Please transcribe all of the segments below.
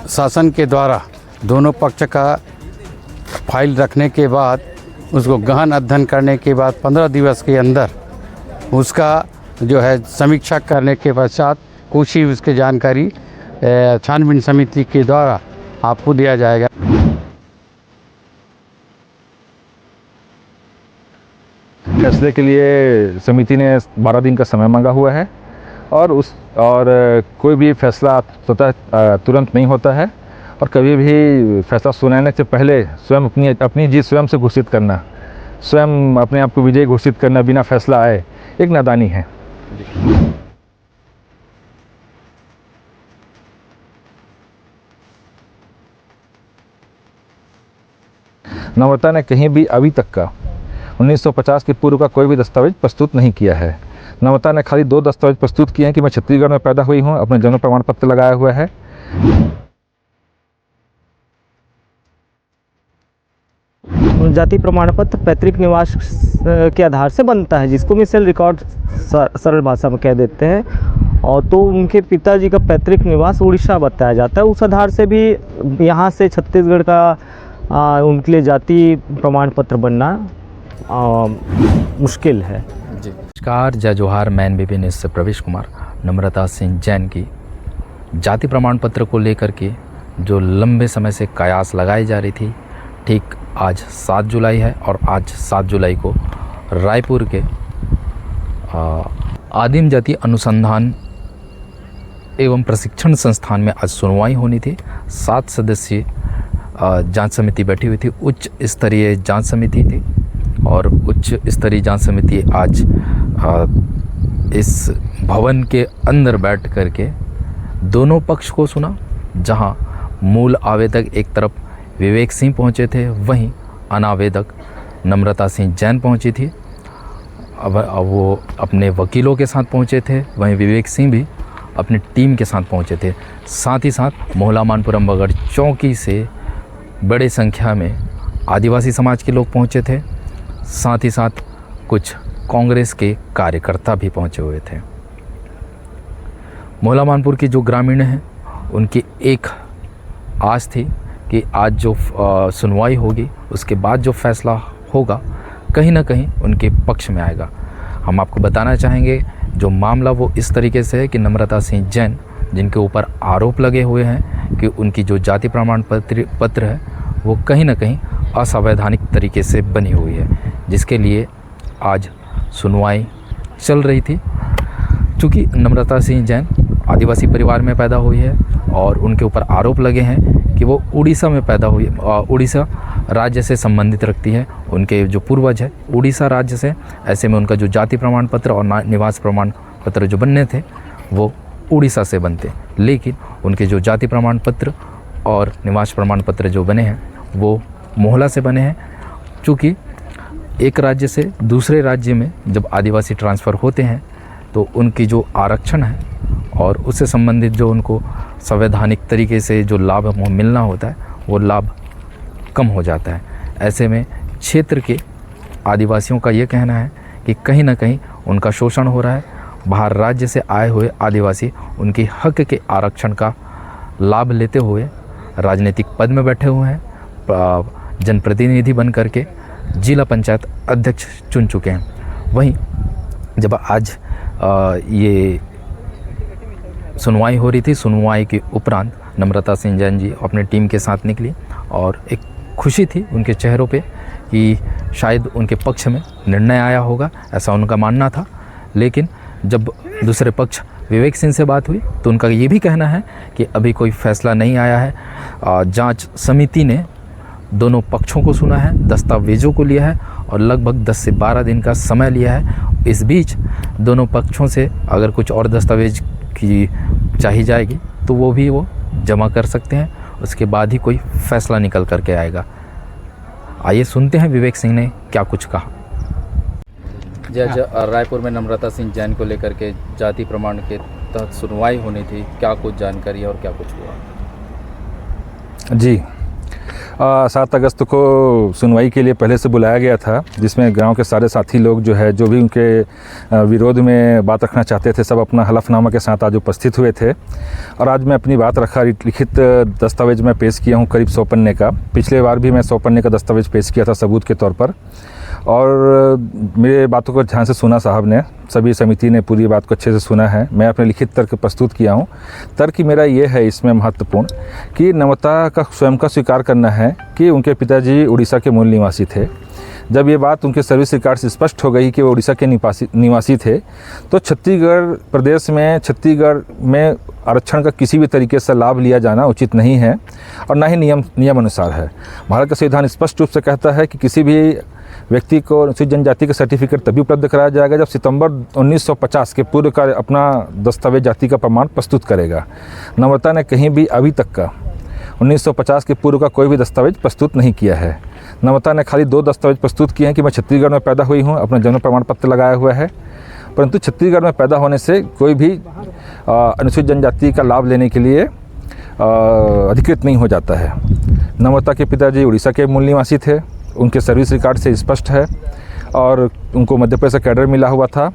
शासन के द्वारा दोनों पक्ष का फाइल रखने के बाद उसको गहन अध्ययन करने के बाद 15 दिवस के अंदर उसका जो है समीक्षा करने के पश्चात कुछ ही उसकी जानकारी छानबीन समिति के द्वारा आपको दिया जाएगा। फैसले के लिए समिति ने 12 दिन का समय मांगा हुआ है और कोई भी फैसला स्वतः तुरंत नहीं होता है और कभी भी फैसला सुनाने से पहले स्वयं अपनी जीत स्वयं से घोषित करना, स्वयं अपने आप को विजयी घोषित करना बिना फैसला आए एक नादानी है। नम्रता ने कहीं भी अभी तक का 1950 के पूर्व का कोई भी दस्तावेज प्रस्तुत नहीं किया है। नम्रता ने खाली 2 दस्तावेज प्रस्तुत किए हैं कि मैं छत्तीसगढ़ में पैदा हुई हूं, अपने जन्म प्रमाण पत्र लगाया हुआ है। जाति प्रमाण पत्र पैतृक निवास के आधार से बनता है, जिसको मिसल रिकॉर्ड सरल भाषा में कह देते हैं। और तो उनके पिताजी का पैतृक निवास उड़ीसा बताया जाता है। उस आधार से भी यहाँ से छत्तीसगढ़ का उनके लिए जाति प्रमाण पत्र बनना मुश्किल है। जी नमस्कार, जय जोहार। मैं NBP न्यूज़ से प्रवेश कुमार। नम्रता सिंह जैन की जाति प्रमाण पत्र को लेकर के जो लंबे समय से कयास लगाई जा रही थी, ठीक आज 7 जुलाई है और आज 7 जुलाई को रायपुर के आदिम जाति अनुसंधान एवं प्रशिक्षण संस्थान में आज सुनवाई होनी थी। 7 सदस्यीय जांच समिति बैठी हुई थी, उच्च स्तरीय जांच समिति थी और उच्च स्तरीय जांच समिति आज इस भवन के अंदर बैठ करके दोनों पक्ष को सुना। जहां मूल आवेदक एक तरफ विवेक सिंह पहुंचे थे, वहीं अनावेदक नम्रता सिंह जैन पहुंची थी। अब वो अपने वकीलों के साथ पहुंचे थे, वहीं विवेक सिंह भी अपनी टीम के साथ पहुंचे थे। साथ ही साथ मोहला मानपुर अम्बागढ़ चौकी से बड़े संख्या में आदिवासी समाज के लोग पहुंचे थे। साथ ही साथ कुछ कांग्रेस के कार्यकर्ता भी पहुंचे हुए थे। मोहला मानपुर की जो ग्रामीण हैं, उनकी एक आस थी कि आज जो सुनवाई होगी उसके बाद जो फैसला होगा कहीं ना कहीं उनके पक्ष में आएगा। हम आपको बताना चाहेंगे जो मामला वो इस तरीके से है कि नम्रता सिंह जैन, जिनके ऊपर आरोप लगे हुए हैं कि उनकी जो जाति प्रमाण पत्र है वो कहीं ना कहीं असंवैधानिक तरीके से बनी हुई है, जिसके लिए आज सुनवाई चल रही थी। चूँकि नम्रता सिंह जैन आदिवासी परिवार में पैदा हुई है और उनके ऊपर आरोप लगे हैं कि वो उड़ीसा में पैदा हुई, उड़ीसा राज्य से संबंधित रखती है। उनके जो पूर्वज है उड़ीसा राज्य से, ऐसे में उनका जो जाति प्रमाण पत्र और निवास प्रमाण पत्र जो बनने थे वो उड़ीसा से बनते, लेकिन उनके जो जाति प्रमाण पत्र और निवास प्रमाण पत्र जो बने हैं वो मोहला से बने हैं। चूँकि एक राज्य से दूसरे राज्य में जब आदिवासी ट्रांसफ़र होते हैं तो उनकी जो आरक्षण है और उससे संबंधित जो उनको संवैधानिक तरीके से जो लाभ मिलना होता है वो लाभ कम हो जाता है। ऐसे में क्षेत्र के आदिवासियों का ये कहना है कि कहीं ना कहीं उनका शोषण हो रहा है। बाहर राज्य से आए हुए आदिवासी उनकी हक के आरक्षण का लाभ लेते हुए राजनीतिक पद में बैठे हुए हैं, जनप्रतिनिधि बन करके जिला पंचायत अध्यक्ष चुन चुके हैं। वहीं जब आज ये सुनवाई हो रही थी, सुनवाई के उपरांत नम्रता सिंह जैन जी अपनी टीम के साथ निकली और एक खुशी थी उनके चेहरों पे कि शायद उनके पक्ष में निर्णय आया होगा, ऐसा उनका मानना था। लेकिन जब दूसरे पक्ष विवेक सिंह से बात हुई तो उनका ये भी कहना है कि अभी कोई फैसला नहीं आया है। जांच समिति ने दोनों पक्षों को सुना है, दस्तावेज़ों को लिया है और लगभग 10 से 12 दिन का समय लिया है। इस बीच दोनों पक्षों से अगर कुछ और दस्तावेज की चाहिए जाएगी तो वो भी वो जमा कर सकते हैं, उसके बाद ही कोई फैसला निकल करके आएगा। आइए सुनते हैं विवेक सिंह ने क्या कुछ कहा। जज रायपुर में नम्रता सिंह जैन को लेकर के जाति प्रमाण के तहत सुनवाई होनी थी, क्या कुछ जानकारी और क्या कुछ हुआ? जी, 7 अगस्त को सुनवाई के लिए पहले से बुलाया गया था, जिसमें गांव के सारे साथी लोग जो है, जो भी उनके विरोध में बात रखना चाहते थे, सब अपना हलफनामा के साथ आज उपस्थित हुए थे। और आज मैं अपनी बात रखा, लिखित दस्तावेज मैं पेश किया हूं करीब 100 पन्ने का। पिछले बार भी मैं 100 पन्ने का दस्तावेज पेश किया था सबूत के तौर पर, और मेरे बातों को ध्यान से सुना साहब ने, सभी समिति ने पूरी बात को अच्छे से सुना है। मैं अपने लिखित तर्क प्रस्तुत किया हूँ। तर्क मेरा ये है इसमें महत्वपूर्ण कि नम्रता का स्वयं का स्वीकार करना है कि उनके पिताजी उड़ीसा के मूल निवासी थे। जब ये बात उनके सर्विस रिकॉर्ड से स्पष्ट हो गई कि वो उड़ीसा के निवासी थे, तो छत्तीसगढ़ प्रदेश में, छत्तीसगढ़ में आरक्षण का किसी भी तरीके से लाभ लिया जाना उचित नहीं है और ना ही नियम अनुसार है। भारत का संविधान स्पष्ट रूप से कहता है कि किसी भी व्यक्ति को अनुसूचित जनजाति का सर्टिफिकेट तभी उपलब्ध कराया जाएगा जब सितंबर 1950 के पूर्व का अपना दस्तावेज जाति का प्रमाण प्रस्तुत करेगा। नम्रता ने कहीं भी अभी तक का 1950 के पूर्व का कोई भी दस्तावेज प्रस्तुत नहीं किया है। नम्रता ने खाली 2 दस्तावेज प्रस्तुत किए हैं कि मैं छत्तीसगढ़ में पैदा हुई हूँ, अपना जन्म प्रमाण पत्र लगाया हुआ है, परंतु छत्तीसगढ़ में पैदा होने से कोई भी अनुसूचित जनजाति का लाभ लेने के लिए अधिकृत नहीं हो जाता है। नम्रता के पिताजी उड़ीसा के मूल निवासी थे, उनके सर्विस रिकॉर्ड से स्पष्ट है, और उनको मध्य प्रदेश का कैडर मिला हुआ था।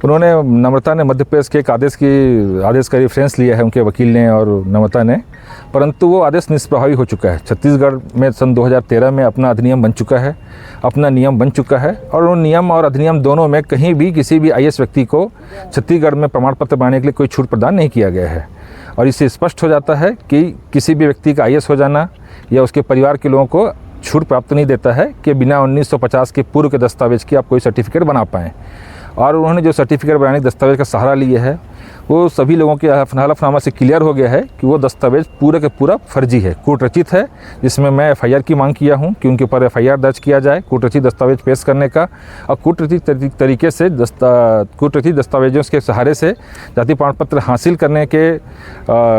उन्होंने, नम्रता ने मध्य प्रदेश के एक आदेश का रेफरेंस लिया है, उनके वकील ने और नम्रता ने, परंतु वो आदेश निष्प्रभावी हो चुका है। छत्तीसगढ़ में सन 2013 में अपना अधिनियम बन चुका है, अपना नियम बन चुका है, और उन नियम और अधिनियम दोनों में कहीं भी किसी भी IAS व्यक्ति को छत्तीसगढ़ में प्रमाण पत्र बनाने के लिए कोई छूट प्रदान नहीं किया गया है। और इससे स्पष्ट हो जाता है कि किसी भी व्यक्ति का IAS हो जाना या उसके परिवार के लोगों को छूट प्राप्त नहीं देता है कि बिना 1950 के पूर्व के दस्तावेज की आप कोई सर्टिफिकेट बना पाएँ। और उन्होंने जो सर्टिफिकेट बनाने के दस्तावेज का सहारा लिया है, वो सभी लोगों के हलफनामा से क्लियर हो गया है कि वो दस्तावेज पूरा का पूरा फर्जी है, कूट रचित है, जिसमें मैं FIR की मांग किया हूं कि उनके ऊपर FIR दर्ज किया जाए कूट रचित दस्तावेज पेश करने का। और कूट रचित तरीके से कूट रचित दस्तावेजों के सहारे से जाति प्रमाण पत्र हासिल करने के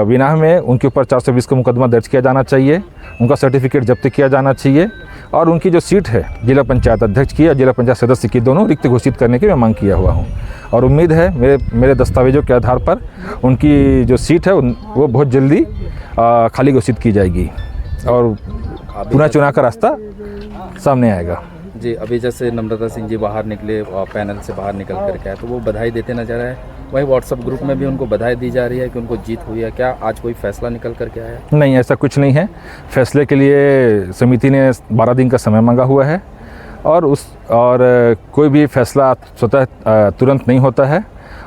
बिना में उनके ऊपर 420 का मुकदमा दर्ज किया जाना चाहिए, उनका सर्टिफिकेट जब्त किया जाना चाहिए, और उनकी जो सीट है जिला पंचायत अध्यक्ष की या जिला पंचायत सदस्य की, दोनों रिक्त घोषित करने की मैं मांग किया हुआ हूँ। और उम्मीद है मेरे दस्तावेजों के आधार पर उनकी जो सीट है वो बहुत जल्दी खाली घोषित की जाएगी और पुनः चुनाव का रास्ता सामने आएगा। जी, अभी जैसे नम्रता सिंह जी बाहर निकले, पैनल से बाहर निकल करके आए, तो वो बधाई देते नजर आए। वही व्हाट्सएप ग्रुप में भी उनको बधाई दी जा रही है कि उनको जीत हुई है। क्या आज कोई फैसला निकल करके आया? नहीं, ऐसा कुछ नहीं है। फैसले के लिए समिति ने 12 दिन का समय मांगा हुआ है, और कोई भी फैसला स्वतः तुरंत नहीं होता है,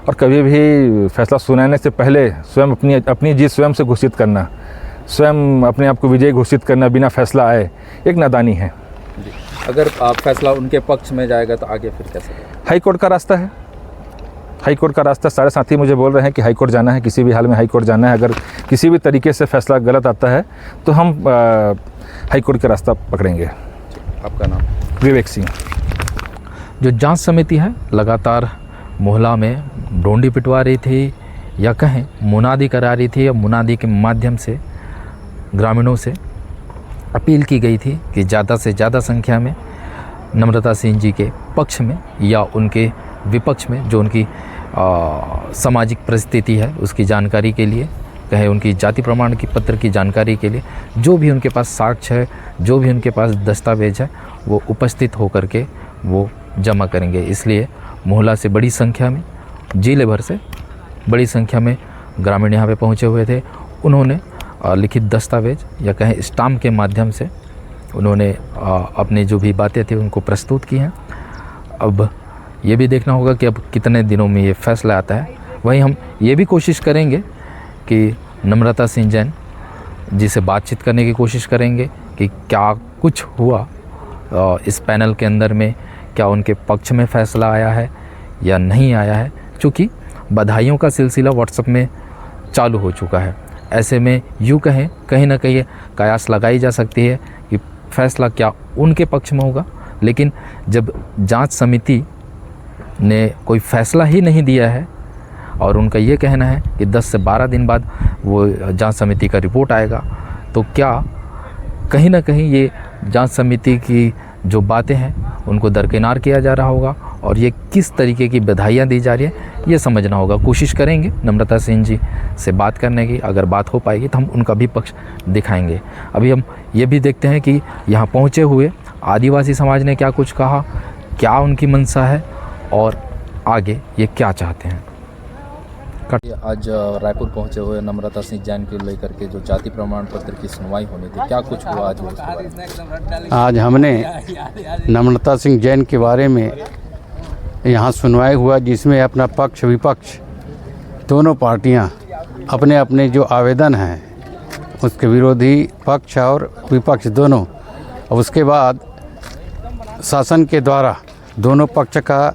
और कभी भी फैसला सुनाने से पहले स्वयं अपनी जीत स्वयं से घोषित करना, स्वयं अपने आप को विजयी घोषित करना बिना फैसला आए, एक नादानी है। अगर फैसला उनके पक्ष में जाएगा तो आगे फिर कैसे? हाई कोर्ट का रास्ता है, हाई कोर्ट का रास्ता। सारे साथी मुझे बोल रहे हैं कि हाई कोर्ट जाना है, किसी भी हाल में हाई कोर्ट जाना है। अगर किसी भी तरीके से फैसला गलत आता है तो हम हाई कोर्ट का रास्ता पकड़ेंगे। आपका नाम? विवेक सिंह। जो जांच समिति है लगातार मोहल्ला में डोंडी पिटवा रही थी, या कहें मुनादी करा रही थी, या मुनादी के माध्यम से ग्रामीणों से अपील की गई थी कि ज़्यादा से ज़्यादा संख्या में नम्रता सिंह जी के पक्ष में या उनके विपक्ष में जो उनकी सामाजिक परिस्थिति है उसकी जानकारी के लिए, कहे उनकी जाति प्रमाण की पत्र की जानकारी के लिए, जो भी उनके पास साक्ष्य है, जो भी उनके पास दस्तावेज है, वो उपस्थित होकर के वो जमा करेंगे। इसलिए मोहल्ला से बड़ी संख्या में, जिले भर से बड़ी संख्या में ग्रामीण यहाँ पे पहुँचे हुए थे। उन्होंने लिखित दस्तावेज या कहें स्टाम्प के माध्यम से उन्होंने अपनी जो भी बातें थी उनको प्रस्तुत की हैं। अब ये भी देखना होगा कि अब कितने दिनों में ये फैसला आता है। वहीं हम ये भी कोशिश करेंगे कि नम्रता सिंह जैन जी से बातचीत करने की कोशिश करेंगे कि क्या कुछ हुआ इस पैनल के अंदर में, क्या उनके पक्ष में फ़ैसला आया है या नहीं आया है। चूँकि बधाइयों का सिलसिला व्हाट्सएप में चालू हो चुका है, ऐसे में यूँ कहें कहीं ना कहीं कयास लगाई जा सकती है कि फ़ैसला क्या उनके पक्ष में होगा। लेकिन जब जांच समिति ने कोई फ़ैसला ही नहीं दिया है और उनका ये कहना है कि 10 से 12 दिन बाद वो जांच समिति का रिपोर्ट आएगा, तो क्या कहीं ना कहीं ये जांच समिति की जो बातें हैं उनको दरकिनार किया जा रहा होगा और ये किस तरीके की बधाइयाँ दी जा रही है ये समझना होगा। कोशिश करेंगे नम्रता सिंह जी से बात करने की, अगर बात हो पाएगी तो हम उनका भी पक्ष दिखाएंगे। अभी हम ये भी देखते हैं कि यहाँ पहुँचे हुए आदिवासी समाज ने क्या कुछ कहा, क्या उनकी मंशा है और आगे ये क्या चाहते हैं। आज रायपुर पहुंचे हुए नम्रता सिंह जैन को लेकर के जो जाति प्रमाण पत्र की सुनवाई होनी थी, क्या कुछ हुआ आज? आज हमने नम्रता सिंह जैन के बारे में यहाँ सुनवाई हुआ, जिसमें अपना पक्ष विपक्ष दोनों पार्टियाँ अपने अपने जो आवेदन हैं उसके विरोधी पक्ष और विपक्ष दोनों, उसके बाद शासन के द्वारा दोनों पक्ष का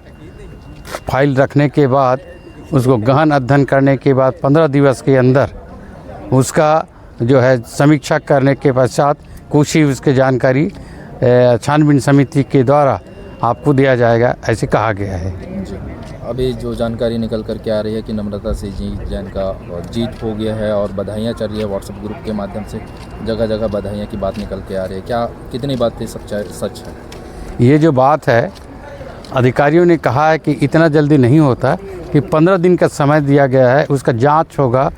फाइल रखने के बाद उसको गहन अध्ययन करने के बाद 15 दिवस के अंदर उसका जो है समीक्षा करने के पश्चात कुछ ही उसकी जानकारी छानबीन समिति के द्वारा आपको दिया जाएगा, ऐसे कहा गया है। अभी जो जानकारी निकल कर के आ रही है कि नम्रता सिंह जी जैन का जीत हो गया है और बधाइयाँ चल रही है, व्हाट्सएप ग्रुप के माध्यम से जगह जगह बधाइयाँ की बात निकल के आ रही है, क्या कितनी बात सच है? ये जो बात है अधिकारियों ने कहा है कि इतना जल्दी नहीं होता, कि 15 दिन का समय दिया गया है, उसका जांच होगा,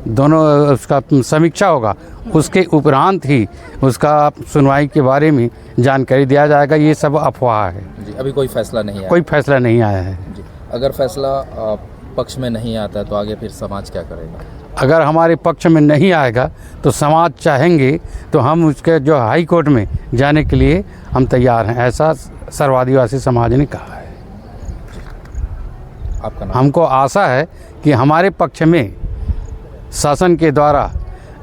दोनों उसका समीक्षा होगा, उसके उपरांत ही उसका सुनवाई के बारे में जानकारी दिया जाएगा। ये सब अफवाह है जी, अभी कोई फैसला नहीं आया? कोई फैसला नहीं आया है जी। अगर फैसला पक्ष में नहीं आता तो आगे फिर समाज क्या करेगा? अगर हमारे पक्ष में नहीं आएगा तो समाज चाहेंगे तो हम उसके जो हाई कोर्ट में जाने के लिए हम तैयार हैं, ऐसा सर्व आदिवासी समाज ने कहा है। आपका नाम? हमको आशा है कि हमारे पक्ष में शासन के द्वारा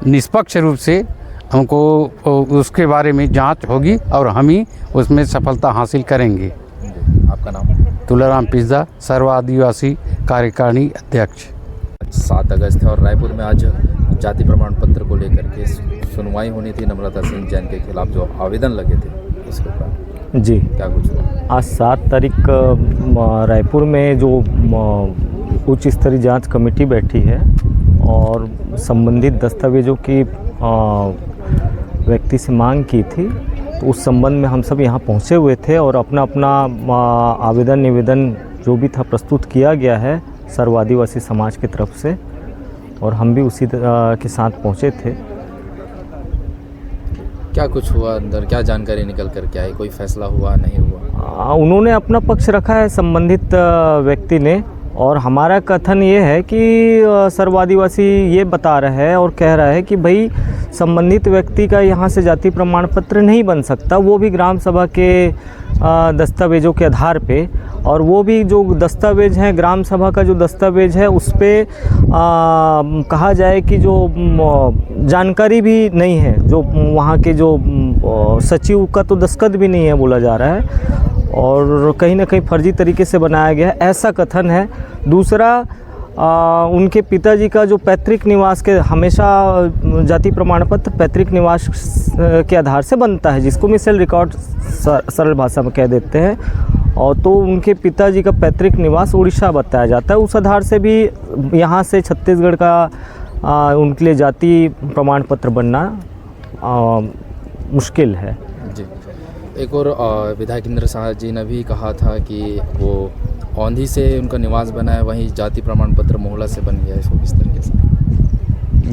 निष्पक्ष रूप से हमको उसके बारे में जांच होगी और हम ही उसमें सफलता हासिल करेंगे। आपका नाम? तुलाराम पिस्दा, सर्व आदिवासी कार्यकारिणी अध्यक्ष। 7 अगस्त है और रायपुर में आज जाति प्रमाण पत्र को लेकर के सुनवाई होनी थी नम्रता सिंह जैन के खिलाफ जो आवेदन लगे थे, उसके ऊपर जी क्या कुछ हुआ? आज 7 तारीख रायपुर में जो उच्च स्तरीय जांच कमेटी बैठी है और संबंधित दस्तावेजों की व्यक्ति से मांग की थी, तो उस संबंध में हम सब यहाँ पहुँचे हुए थे और अपना अपना आवेदन निवेदन जो भी था प्रस्तुत किया गया है सर्व आदिवासी समाज की तरफ से, और हम भी उसी के साथ पहुँचे थे। क्या कुछ हुआ अंदर, क्या जानकारी निकल कर के आई, कोई फैसला हुआ नहीं हुआ? उन्होंने अपना पक्ष रखा है संबंधित व्यक्ति ने, और हमारा कथन ये है कि सर्व आदिवासी ये बता रहा है और कह रहा है कि भाई संबंधित व्यक्ति का यहाँ से जाति प्रमाण पत्र नहीं बन सकता, वो भी ग्राम सभा के दस्तावेज़ों के आधार पे, और वो भी जो दस्तावेज हैं ग्राम सभा का जो दस्तावेज है उस पर कहा जाए कि जो जानकारी भी नहीं है, जो वहाँ के जो सचिव का तो दस्तखत भी नहीं है बोला जा रहा है, और कहीं ना कहीं फर्जी तरीके से बनाया गया है, ऐसा कथन है। दूसरा उनके पिताजी का जो पैतृक निवास के हमेशा जाति प्रमाण पत्र पैतृक निवास के आधार से बनता है, जिसको मिसल रिकॉर्ड सरल भाषा में कह देते हैं, और तो उनके पिताजी का पैतृक निवास उड़ीसा बताया जाता है। उस आधार से भी यहाँ से छत्तीसगढ़ का उनके लिए जाति प्रमाण पत्र बनना मुश्किल है जी। एक और विधायक इंद्र शाह जी ने भी कहा था कि वो औंधी से उनका निवास बना है, वहीं जाति प्रमाण पत्र मोहला से बन गया है, इसको किस तरीके से?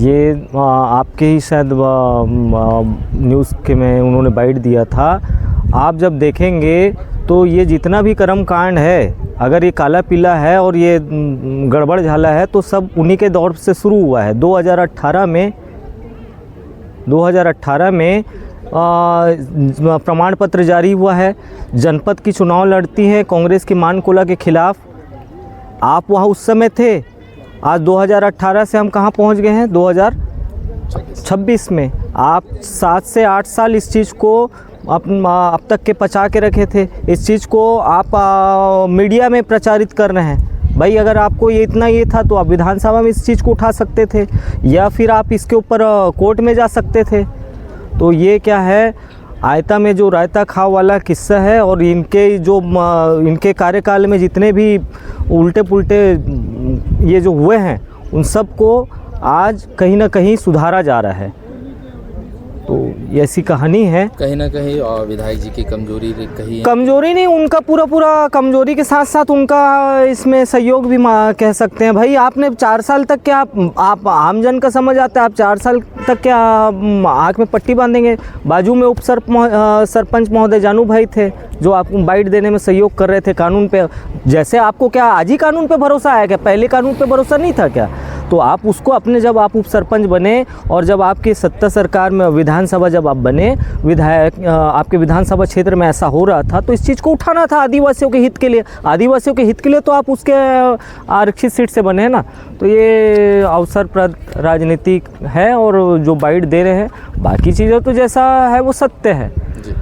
ये आपके ही शायद न्यूज़ के में उन्होंने बाइट दिया था। आप जब देखेंगे तो ये जितना भी कर्म कांड है, अगर ये काला पीला है और ये गड़बड़ झाला है तो सब उन्हीं के दौर से शुरू हुआ है। 2018 में प्रमाण पत्र जारी हुआ है। जनपद की चुनाव लड़ती है कांग्रेस की मान कोला के खिलाफ, आप वहाँ उस समय थे। आज 2018 से हम कहाँ पहुँच गए हैं, 2026 में। आप 7 से 8 साल इस चीज़ को अब तक के पचा के रखे थे, इस चीज़ को आप मीडिया में प्रचारित कर रहे हैं। भाई अगर आपको ये इतना ये था तो आप विधानसभा में इस चीज़ को उठा सकते थे, या फिर आप इसके ऊपर कोर्ट में जा सकते थे। तो ये क्या है, आयता में जो रायता खाओ वाला किस्सा है, और इनके कार्यकाल में जितने भी उल्टे पुल्टे ये जो हुए हैं उन सब को आज कहीं ना कहीं सुधारा जा रहा है। तो ऐसी कहानी है। कहीं ना कहीं विधायक जी की कमजोरी कहीं कमजोरी नहीं, उनका पूरा कमजोरी के साथ साथ उनका इसमें सहयोग भी कह सकते हैं। भाई आपने 4 साल तक क्या, आप आमजन का समझ आता है, आप 4 साल तक क्या आँख में पट्टी बांधेंगे? बाजू में सरपंच महोदय जानू भाई थे जो आपको बाइट देने में सहयोग कर रहे थे कानून पे। जैसे आपको क्या आज ही कानून पे भरोसा आया क्या? पहले कानून पे भरोसा नहीं था क्या? तो आप उसको अपने, जब आप उप सरपंच बने और जब आपकी सत्ता सरकार में विधानसभा जब आप बने, विधायक आपके विधानसभा क्षेत्र में ऐसा हो रहा था तो इस चीज़ को उठाना था आदिवासियों के हित के लिए। आदिवासियों के हित के लिए तो आप उसके आरक्षित सीट से बने हैं ना। तो ये अवसरप्रद राजनीति है और जो बाइट दे रहे हैं, बाकी चीज़ें तो जैसा है वो सत्य है। जी,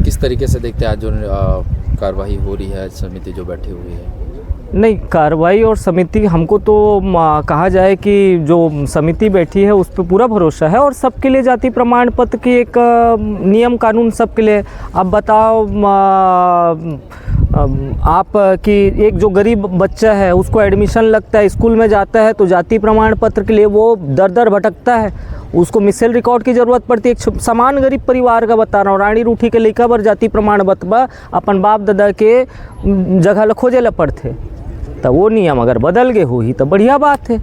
किस तरीके से देखते हैं आज जो कार्रवाई हो रही है, समिति जो बैठी हुई है? नहीं, कार्रवाई और समिति, हमको तो कहा जाए कि जो समिति बैठी है उस पर पूरा भरोसा है और सबके लिए जाति प्रमाण पत्र की एक नियम कानून सबके लिए। अब बताओ आप कि एक जो गरीब बच्चा है उसको एडमिशन लगता है, स्कूल में जाता है तो जाति प्रमाण पत्र के लिए वो दर भटकता है, उसको मिसल रिकॉर्ड की ज़रूरत पड़ती है। एक समान गरीब परिवार का बता रहा हूँ, रानी रूठी के लिखा पर जाति प्रमाण पत्र अपन बाप दादा के जगह खोजे ला पड़ते। तो वो नियम अगर बदल गए हो ही तो बढ़िया बात है।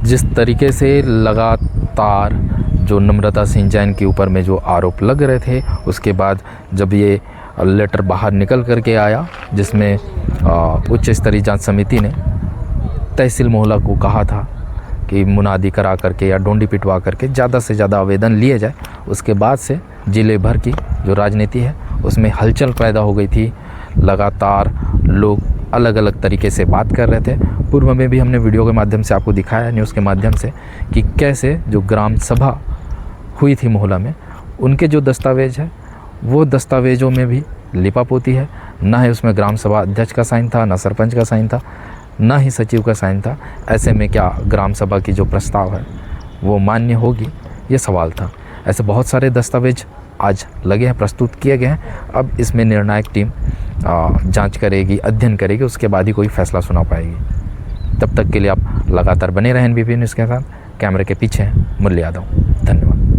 जिस तरीके से लगातार जो नम्रता सिंह जैन के ऊपर में जो आरोप लग रहे थे, उसके बाद जब ये लेटर बाहर निकल करके आया जिसमें उच्च स्तरीय जांच समिति ने तहसील मोहल्ला को कहा था कि मुनादी करा करके या डोंडी पिटवा करके ज़्यादा से ज़्यादा आवेदन लिए जाए, उसके बाद से जिले भर की जो राजनीति है उसमें हलचल पैदा हो गई थी। लगातार लोग अलग अलग तरीके से बात कर रहे थे। पूर्व में भी हमने वीडियो के माध्यम से आपको दिखाया, न्यूज़ के माध्यम से, कि कैसे जो ग्राम सभा हुई थी मोहल्ला में, उनके जो दस्तावेज है वो दस्तावेज़ों में भी लिपापोती है। ना ही उसमें ग्राम सभा अध्यक्ष का साइन था, ना सरपंच का साइन था, ना ही सचिव का साइन था। ऐसे में क्या ग्राम सभा की जो प्रस्ताव है वो मान्य होगी, ये सवाल था। ऐसे बहुत सारे दस्तावेज आज लगे हैं, प्रस्तुत किए गए हैं। अब इसमें निर्णायक टीम जांच करेगी, अध्ययन करेगी, उसके बाद ही कोई फैसला सुना पाएगी। तब तक के लिए आप लगातार बने रहें NBP न्यूज़ के साथ। कैमरे के पीछे हैं मुरली यादव। धन्यवाद।